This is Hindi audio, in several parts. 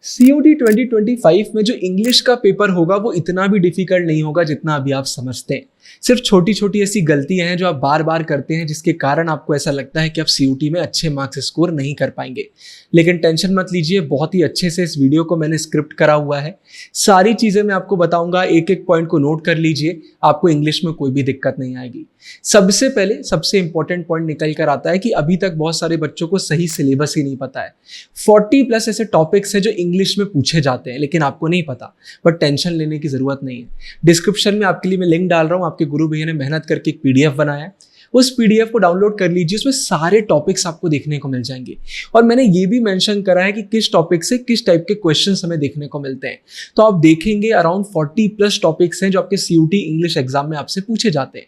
COT 2025 में जो इंग्लिश का पेपर होगा वो इतना भी डिफिकल्ट नहीं होगा जितना अभी आप समझते हैं। सिर्फ छोटी छोटी ऐसी गलतियां हैं जो आप बार बार करते हैं जिसके कारण आपको ऐसा लगता है कि आप COT में अच्छे मार्क्स स्कोर नहीं कर पाएंगे। लेकिन टेंशन मत लीजिए, बहुत ही अच्छे से इस वीडियो को मैंने स्क्रिप्ट करा हुआ है। सारी चीजें मैं आपको बताऊंगा, एक एक पॉइंट को नोट कर लीजिए, आपको इंग्लिश में कोई भी दिक्कत नहीं आएगी। सबसे पहले सबसे इंपॉर्टेंट पॉइंट निकल कर आता है कि अभी तक बहुत सारे बच्चों को सही सिलेबस ही नहीं पता है। 40+ ऐसे टॉपिक्स है जो इंग्लिश में पूछे जाते हैं लेकिन आपको नहीं पता, बट टेंशन लेने की जरूरत नहीं है। डिस्क्रिप्शन में आपके लिए मैं लिंक डाल रहा हूं, आपके गुरु भैया ने मेहनत करके एक PDF बनाया है, उस PDF को डाउनलोड कर लीजिए। उसमें सारे टॉपिक्स आपको देखने को मिल जाएंगे और मैंने ये भी मेंशन करा है कि किस टॉपिक से किस टाइप के क्वेश्चंस हमें देखने को मिलते हैं। तो आप देखेंगे अराउंड 40+ टॉपिक्स हैं जो आपके COT इंग्लिश एग्जाम में आपसे पूछे जाते हैं।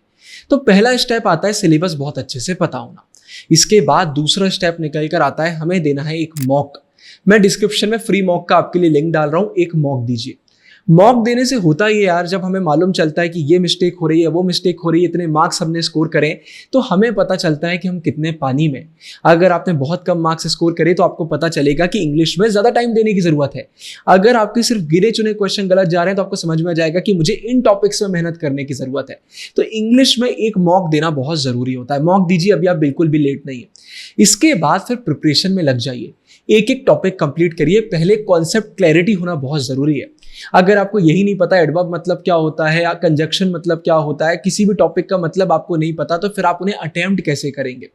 तो पहला स्टेप आता है सिलेबस बहुत अच्छे से पता होना। इसके बाद दूसरा स्टेप निकल कर आता है हमें देना है एक मॉक। मैं डिस्क्रिप्शन में फ्री मॉक का आपके लिए लिंक डाल रहा हूं, एक मॉक दीजिए। मॉक देने से होता ये यार, जब हमें मालूम चलता है कि ये मिस्टेक हो रही है, वो मिस्टेक हो रही है, इतने मार्क्स हमने स्कोर करें, तो हमें पता चलता है कि हम कितने पानी में। अगर आपने बहुत कम मार्क्स स्कोर करे तो आपको पता चलेगा कि इंग्लिश में ज्यादा टाइम देने की जरूरत है। अगर आपके सिर्फ गिने चुने क्वेश्चन गलत जा रहे हैं तो आपको समझ में आ जाएगा कि मुझे इन टॉपिक्स में मेहनत करने की जरूरत है। तो इंग्लिश में एक मॉक देना बहुत जरूरी होता है। मॉक दीजिए, अभी आप बिल्कुल भी लेट नहीं है। इसके बाद फिर प्रिपरेशन में लग जाइए, एक एक टॉपिक कंप्लीट करिए। पहले कॉन्सेप्ट क्लैरिटी होना बहुत जरूरी है। अगर आपको यही नहीं पता एडवर्ब मतलब क्या होता है या कंजक्शन मतलब क्या होता है, किसी भी टॉपिक का मतलब आपको नहीं पता, तो फिर आप उन्हें अटेम्प्ट कैसे करेंगे।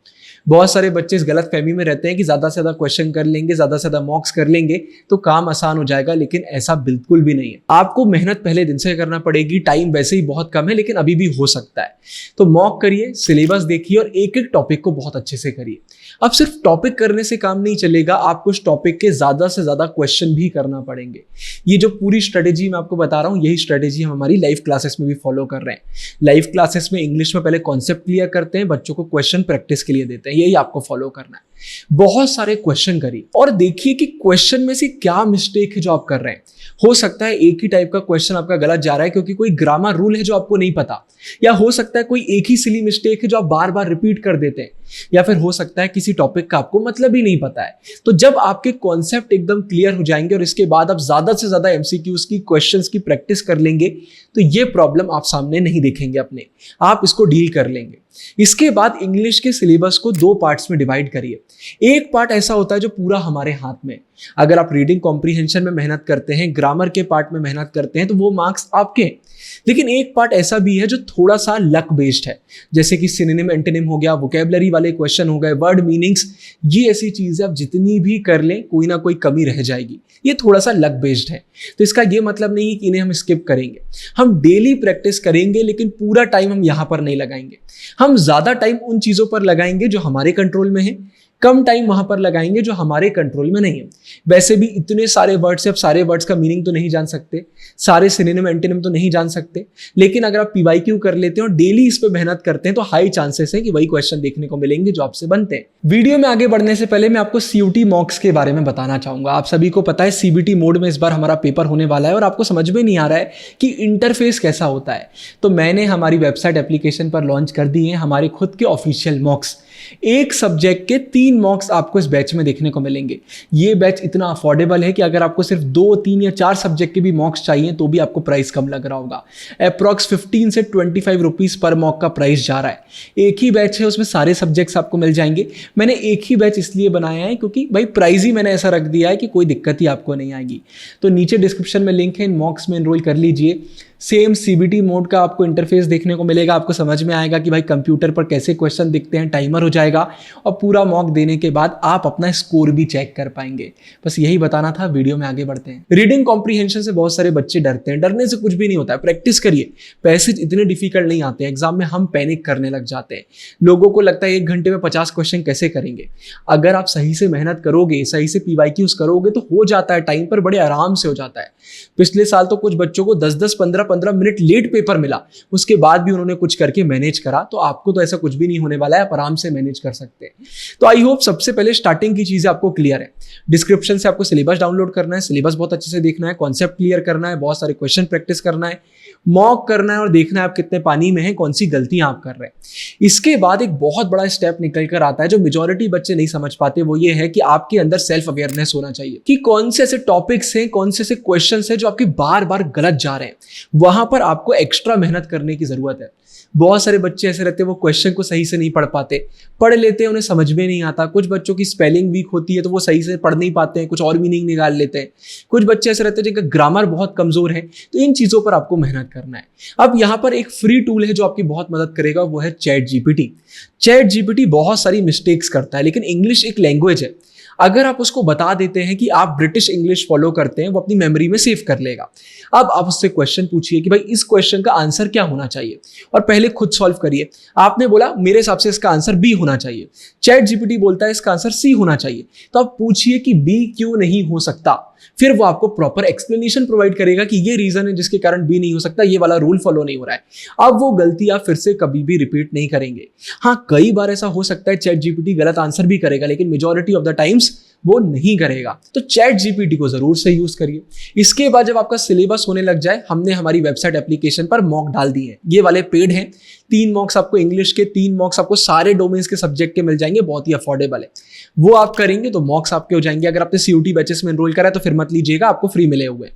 बहुत सारे बच्चे इस गलत फहमी में रहते हैं कि ज्यादा से ज्यादा क्वेश्चन कर लेंगे, ज्यादा से ज्यादा मॉक्स कर लेंगे तो काम आसान हो जाएगा, लेकिन ऐसा बिल्कुल भी नहीं है। आपको मेहनत पहले दिन से करना पड़ेगी। टाइम वैसे ही बहुत कम है लेकिन अभी भी हो सकता है। तो मॉक करिए, सिलेबस देखिए और एक एक टॉपिक को बहुत अच्छे से करिए। अब सिर्फ टॉपिक करने से काम नहीं चलेगा, आपको उस टॉपिक के ज्यादा से ज्यादा क्वेश्चन भी करना पड़ेंगे। ये जो पूरी स्ट्रेटेजी मैं आपको बता रहा हूं, यही स्ट्रेटेजी हम हमारी लाइव क्लासेस में भी फॉलो कर रहे हैं। लाइव क्लासेस में इंग्लिश में पहले कॉन्सेप्ट क्लियर करते हैं, बच्चों को क्वेश्चन प्रैक्टिस के लिए देते हैं। यही आपको फॉलो करना है। बहुत सारे क्वेश्चन करिए और देखिए कि क्वेश्चन में से क्या मिस्टेक है जो आप कर रहे हैं। हो सकता है एक ही टाइप का क्वेश्चन आपका गलत जा रहा है क्योंकि कोई ग्रामर रूल है जो आपको नहीं पता, या हो सकता है कोई एक ही सिली मिस्टेक है जो आप बार बार रिपीट कर देते हैं, या फिर हो सकता है किसी टॉपिक का आपको मतलब ही नहीं पता है। तो जब आपके कॉन्सेप्ट एकदम क्लियर हो जाएंगे और इसके बाद आप ज्यादा से ज्यादा MCQs की क्वेश्चंस की प्रैक्टिस कर लेंगे तो ये प्रॉब्लम आप सामने नहीं देखेंगे अपने, आप इसको डील कर लेंगे। इसके बाद इंग्लिश के सिलेबस को 2 पार्ट्स में डिवाइड करिए। एक पार्ट ऐसा होता है जो पूरा हमारे हाथ में, अगर आप रीडिंग कॉम्प्रीहेंशन में मेहनत करते हैं, ग्रामर के पार्ट में मेहनत करते हैं तो वो मार्क्स आपके हैं। लेकिन एक पार्ट ऐसा भी है जो थोड़ा सा लक बेस्ड है, जैसे कि सिनोनिम एंटोनिम हो गया, वोकैबुलरी वाले क्वेश्चन हो गए, वर्ड मीनिंग्स। ये ऐसी चीजें आप जितनी भी कर लें कोई ना कोई कमी रह जाएगी। ये थोड़ा सा लक बेस्ड है, तो इसका ये मतलब नहीं है कि इन्हें हम स्किप करेंगे। हम डेली प्रैक्टिस करेंगे लेकिन पूरा टाइम हम यहां पर नहीं लगाएंगे। हम ज्यादा टाइम उन चीजों पर लगाएंगे जो हमारे कंट्रोल में है, कम टाइम वहां पर लगाएंगे जो हमारे कंट्रोल में नहीं है। वैसे भी इतने सारे वर्ड्स से आप सारे वर्ड्स का मीनिंग तो नहीं जान सकते, सारे सिनोनिम एंटोनिम तो नहीं जान सकते, लेकिन अगर आप PYQ कर लेते हैं और डेली इस पे मेहनत करते हैं तो हाई चांसेस है कि वही क्वेश्चन देखने को मिलेंगे जो आपसे बनते हैं। वीडियो में आगे बढ़ने से पहले मैं आपको COT मॉक्स के बारे में बताना चाहूंगा। आप सभी को पता है CBT मोड में इस बार हमारा पेपर होने वाला है और आपको समझ में नहीं आ रहा है कि इंटरफेस कैसा होता है, तो मैंने हमारी वेबसाइट एप्लीकेशन पर लॉन्च कर दी है हमारे खुद के ऑफिशियल मॉक्स। एक सब्जेक्ट के 3 मॉक्स आपको इस बैच में देखने को मिलेंगे। ये बैच इतना अफोर्डेबल है कि अगर आपको सिर्फ 2, 3 या 4 सब्जेक्ट के भी मॉक्स चाहिए तो भी आपको प्राइस कम लग रहा होगा। अप्रॉक्स 15 से 25 रुपीज पर मॉक का प्राइस जा रहा है। एक ही बैच है, उसमें सारे सब्जेक्ट्स आपको मिल जाएंगे। मैंने एक ही बैच इसलिए बनाया है क्योंकि भाई प्राइस ही मैंने ऐसा रख दिया है कि कोई दिक्कत ही आपको नहीं आएगी। तो नीचे डिस्क्रिप्शन में लिंक है, इन मॉक्स में एनरोल कर लीजिए। सेम CBT मोड का आपको इंटरफेस देखने को मिलेगा। आपको समझ में आएगा कि भाई कंप्यूटर पर कैसे क्वेश्चन दिखते हैं, टाइमर हो जाएगा और पूरा मॉक देने के बाद आप अपना स्कोर भी चेक कर पाएंगे। बस यही बताना था, वीडियो में आगे बढ़ते हैं। रीडिंग कॉम्प्रीहेंशन से बहुत सारे बच्चे डरते हैं, डरने से कुछ भी नहीं होता है। प्रैक्टिस करिए, पैसेज इतने डिफिकल्ट नहीं आते हैं। एग्जाम में हम पैनिक करने लग जाते हैं, लोगों को लगता है 1 घंटे में 50 क्वेश्चन कैसे करेंगे। अगर आप सही से मेहनत करोगे, सही से PYQs करोगे तो हो जाता है, टाइम पर बड़े आराम से हो जाता है। पिछले साल तो कुछ बच्चों को 10-10, 15 15-15 मिनट लेट पेपर मिला, उसके बाद भी उन्होंने कुछ करके मैनेज करा। तो आपको तो ऐसा कुछ भी नहीं होने वाला है, आप आराम से मैनेज कर सकते हैं। तो आई होप सबसे पहले स्टार्टिंग की चीजें आपको क्लियर है। डिस्क्रिप्शन से आपको सिलेबस डाउनलोड करना है, सिलेबस बहुत अच्छे से देखना है, कॉन्सेप्ट क्लियर करना है, बहुत सारे क्वेश्चन प्रैक्टिस करना है, मॉक करना है और देखना है आप कितने पानी में हैं, कौन सी गलतियां आप कर रहे हैं। इसके बाद एक बहुत बड़ा स्टेप निकल कर आता है जो मेजॉरिटी बच्चे नहीं समझ पाते, वो ये है कि आपके अंदर सेल्फ अवेयरनेस होना चाहिए कि कौन से ऐसे टॉपिक्स हैं, कौन से ऐसे क्वेश्चंस हैं जो आपके बार बार गलत जा रहे हैं। वहां पर आपको एक्स्ट्रा मेहनत करने की जरूरत है। बहुत सारे बच्चे ऐसे रहते हैं वो क्वेश्चन को सही से नहीं पढ़ पाते, पढ़ लेते हैं उन्हें समझ में नहीं आता। कुछ बच्चों की स्पेलिंग वीक होती है तो वो सही से पढ़ नहीं पाते हैं, कुछ और मीनिंग निकाल लेते हैं। कुछ बच्चे ऐसे रहते हैं जिनका ग्रामर बहुत कमजोर है। तो इन चीजों पर आपको मेहनत करना है। अब यहाँ पर एक फ्री टूल है जो आपकी बहुत मदद करेगा, वो है चैट जीपीटी। चैट जीपीटी बहुत सारी मिस्टेक्स करता है, लेकिन इंग्लिश एक लैंग्वेज है। अगर आप उसको बता देते हैं कि आप ब्रिटिश इंग्लिश फॉलो करते हैं, वो अपनी मेमोरी में सेव कर लेगा। अब आप उससे क्वेश्चन पूछिए कि भाई इस क्वेश्चन का आंसर क्या होना चाहिए, और पहले खुद सॉल्व करिए। आपने बोला मेरे हिसाब से इसका आंसर बी होना चाहिए, चैट जीपीटी बोलता है इसका आंसर सी होना चाहिए। तो आप पूछिए कि बी क्यों नहीं हो सकता, फिर वो आपको प्रॉपर एक्सप्लेनेशन प्रोवाइड करेगा कि ये रीजन है जिसके कारण बी नहीं हो सकता, ये वाला रूल फॉलो नहीं हो रहा है। अब वो गलती आप फिर से कभी भी रिपीट नहीं करेंगे। हाँ, कई बार ऐसा हो सकता है चैट जीपीटी गलत आंसर भी करेगा, लेकिन मेजॉरिटी ऑफ द टाइम्स वो नहीं करेगा। तो चैट जीपीटी को जरूर से यूज करिए। इसके बाद जब आपका सिलेबस होने लग जाए, हमने हमारी वेबसाइट एप्लीकेशन पर मॉक डाल दिए हैं। ये वाले पेड हैं, 3 मॉक्स आपको इंग्लिश के, 3 मॉक्स आपको सारे डोमेन्स के सब्जेक्ट के मिल जाएंगे, बहुत ही अफोर्डेबल है। वो आप करेंगे तो मॉक्स आपके हो जाएंगे। अगर आपने सीयूटी बैचेस में एनरोल करा है तो फिर मत लीजिएगा, आपको फ्री मिले हुए।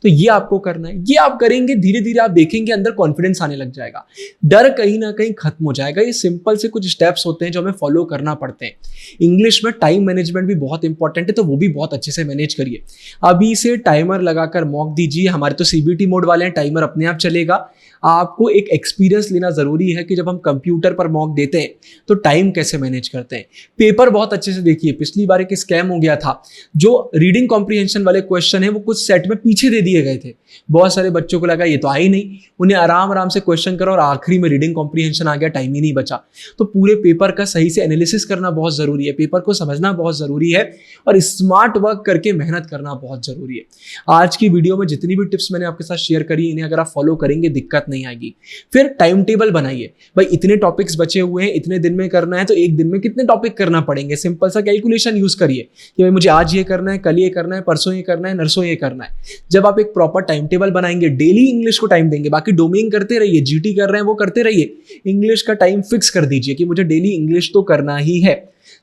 तो ये आपको करना है, ये आप करेंगे, धीरे धीरे आप देखेंगे अंदर कॉन्फिडेंस आने लग जाएगा, डर कहीं ना कहीं खत्म हो जाएगा। ये सिंपल से कुछ स्टेप्स होते हैं जो हमें फॉलो करना पड़ते हैं। इंग्लिश में टाइम मैनेजमेंट भी बहुत इंपॉर्टेंट है, तो वो भी बहुत अच्छे से मैनेज करिए। अभी से टाइमर लगाकर मॉक दीजिए। हमारे तो सीबीटी मोड वाले हैं, टाइमर अपने आप चलेगा। आपको एक एक्सपीरियंस लेना जरूरी है कि जब हम कंप्यूटर पर मॉक देते हैं तो टाइम कैसे मैनेज करते हैं। पेपर बहुत अच्छे से देखिए। पिछली बार एक स्कैम हो गया था, जो रीडिंग कॉम्प्रिहेंशन वाले क्वेश्चन है वो कुछ सेट में पीछे दे दिए गए थे। बहुत सारे बच्चों को लगा ये तो आ ही नहीं, उन्हें आराम आराम से क्वेश्चन करो और आखिरी में रीडिंग कॉम्प्रिहेंशन आ गया, टाइम ही नहीं बचा। तो पूरे पेपर का सही से एनालिसिस करना बहुत जरूरी है, पेपर को समझना बहुत जरूरी है और स्मार्ट वर्क करके मेहनत करना बहुत जरूरी है। आज की वीडियो में जितनी भी टिप्स मैंने आपके साथ शेयर करी, इन्हें अगर आप फॉलो करेंगे दिक्कत नहीं आएगी। फिर टाइम टेबल बनाइए। भाई इतने टॉपिक्स बचे हुए हैं, इतने दिन में करना है, तो एक दिन में कितने टॉपिक करना पड़ेंगे। सिंपल सा कैलकुलेशन यूज करिए कि भाई मुझे आज ये करना है, कल ये करना है, परसों ये करना है, नरसों ये करना है। जब आप एक प्रॉपर टाइम टेबल बनाएंगे, डेली इंग्लिश को टाइम देंगे, बाकी डोमेन करते रहिए, जीटी कर रहे हैं वो करते रहिए, इंग्लिश का टाइम फिक्स कर दीजिए कि मुझे डेली इंग्लिश तो करना ही है।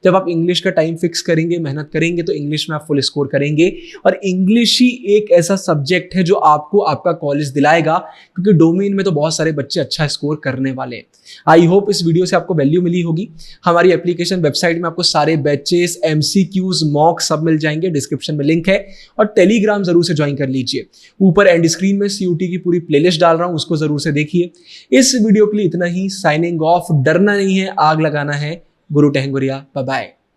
जब आप इंग्लिश का टाइम फिक्स करेंगे, मेहनत करेंगे, तो इंग्लिश में आप फुल स्कोर करेंगे। और इंग्लिश ही एक ऐसा सब्जेक्ट है जो आपको आपका कॉलेज दिलाएगा, क्योंकि डोमेन में तो बहुत सारे बच्चे अच्छा स्कोर करने वाले हैं। आई होप इस वीडियो से आपको वैल्यू मिली होगी। हमारी एप्लीकेशन वेबसाइट में आपको सारे बैचेस, एमसीक्यूज, मॉक सब मिल जाएंगे, डिस्क्रिप्शन में लिंक है। और टेलीग्राम जरूर से ज्वाइन कर लीजिए। ऊपर एंड स्क्रीन में सीयूटी की पूरी प्लेलिस्ट डाल रहा हूं, उसको जरूर से देखिए। इस वीडियो के लिए इतना ही। Signing off. डरना नहीं है, आग लगाना है। गुरु टेहंगुरिया। Bye bye.